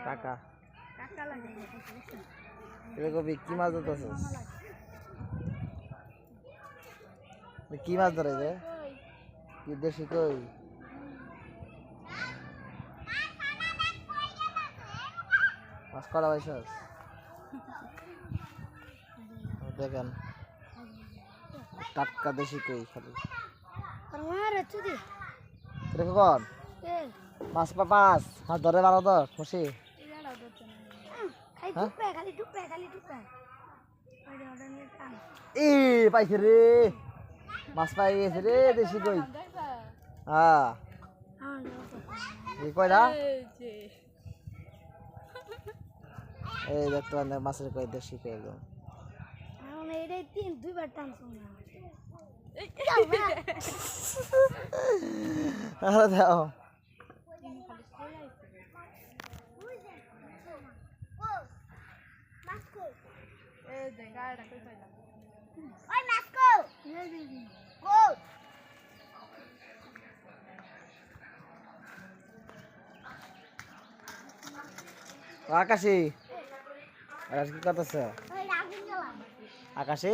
কাকা কবি কি মাছ ধরতেছিস? কি মাছ ধরে যে কি দেশি কই? মাছ করা পাইছস? দেখেন টাটকা দেশি কই খালি দেখো কন মাছ মাছ মাছ ধরে বারো ধর খুশি পাইছে রে মাছ পাই গেছে রে দেশি কই। হ্যাঁ কয়টা এই দেখতে পারেন মাছের কই দেশি কই একদম দাও আকাশি আকাশ কি করতেছে? আকাশি